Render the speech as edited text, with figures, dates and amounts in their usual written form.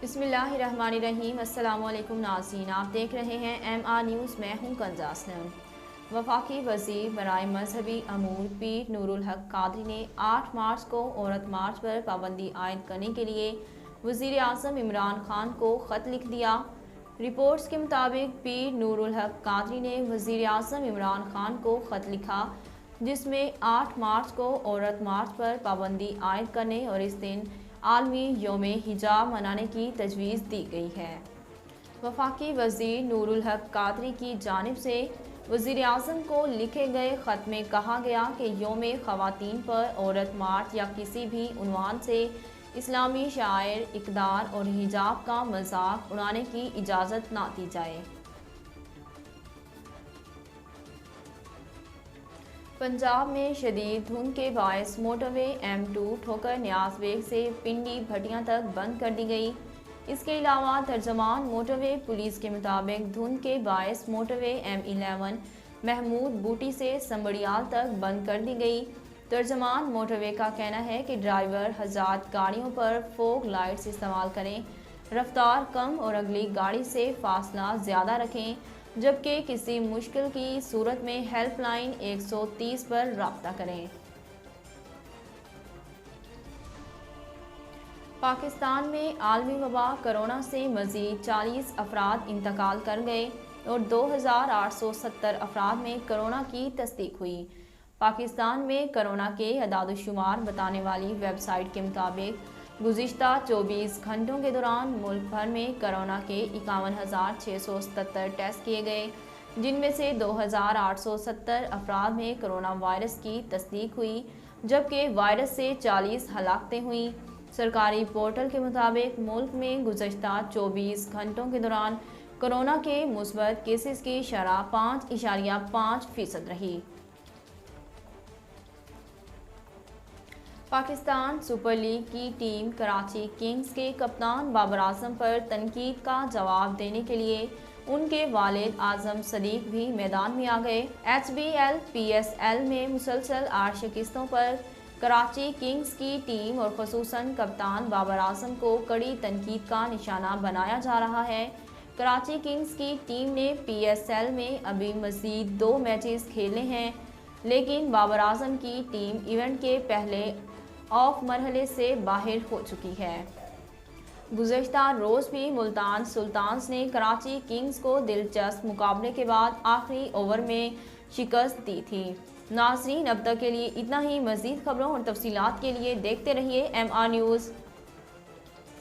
بسم اللہ الرحمن الرحیم۔ السلام علیکم ناظرین، آپ دیکھ رہے ہیں MR نیوز۔ میں ہوں کنزا اسلم۔ وفاقی وزیر برائے مذہبی امور پیر نور الحق قادری نے 8 مارچ کو عورت مارچ پر پابندی عائد کرنے کے لیے وزیر اعظم عمران خان کو خط لکھ دیا۔ رپورٹس کے مطابق پیر نور الحق قادری نے وزیر اعظم عمران خان کو خط لکھا، جس میں 8 مارچ کو عورت مارچ پر پابندی عائد کرنے اور اس دن عالمی یوم حجاب منانے کی تجویز دی گئی ہے۔ وفاقی وزیر نور الحق قادری کی جانب سے وزیر اعظم کو لکھے گئے خط میں کہا گیا کہ یوم خواتین پر عورت مارچ یا کسی بھی عنوان سے اسلامی شعائر، اقدار اور حجاب کا مذاق اڑانے کی اجازت نہ دی جائے۔ پنجاب میں شدید دھند کے باعث موٹر وے M2 ٹھوکر نیاز بیگ سے پنڈی بھٹیاں تک بند کر دی گئی۔ اس کے علاوہ ترجمان موٹر وے پولیس کے مطابق دھند کے باعث موٹر وے M11 محمود بوٹی سے سنبڑیال تک بند کر دی گئی۔ ترجمان موٹر وے کا کہنا ہے کہ ڈرائیور حضرات گاڑیوں پر فوگ لائٹس استعمال کریں، رفتار کم اور اگلی گاڑی سے فاصلہ زیادہ رکھیں، جبکہ کسی مشکل کی صورت میں ہیلپ لائن 130 پر رابطہ کریں۔ پاکستان میں عالمی وبا کرونا سے مزید 40 افراد انتقال کر گئے اور 2870 افراد میں کرونا کی تصدیق ہوئی۔ پاکستان میں کرونا کے اعداد و شمار بتانے والی ویب سائٹ کے مطابق گزشتہ 24 گھنٹوں کے دوران ملک بھر میں کرونا کے 51,677 ٹیسٹ کیے گئے، جن میں سے 2,870 افراد میں کرونا وائرس کی تصدیق ہوئی، جبکہ وائرس سے 40 ہلاکتیں ہوئیں۔ سرکاری پورٹل کے مطابق ملک میں گزشتہ 24 گھنٹوں کے دوران کرونا کے مثبت کیسز کی شرح 5.5% رہی۔ پاکستان سپر لیگ کی ٹیم کراچی کنگز کے کپتان بابر اعظم پر تنقید کا جواب دینے کے لیے ان کے والد اعظم صدیق بھی میدان میں آ گئے۔ HBL PSL میں مسلسل 8 شکستوں پر کراچی کنگز کی ٹیم اور خصوصاً کپتان بابر اعظم کو کڑی تنقید کا نشانہ بنایا جا رہا ہے۔ کراچی کنگز کی ٹیم نے PSL میں ابھی مزید 2 میچز کھیلنے ہیں، لیکن بابر اعظم کی ٹیم ایونٹ کے پہلے آف مرحلے سے باہر ہو چکی ہے۔ گزشتہ روز بھی ملتان سلطانز نے کراچی کنگز کو دلچسپ مقابلے کے بعد آخری اوور میں شکست دی تھی۔ ناظرین، اب تک کے لیے اتنا ہی۔ مزید خبروں اور تفصیلات کے لیے دیکھتے رہیے MR نیوز۔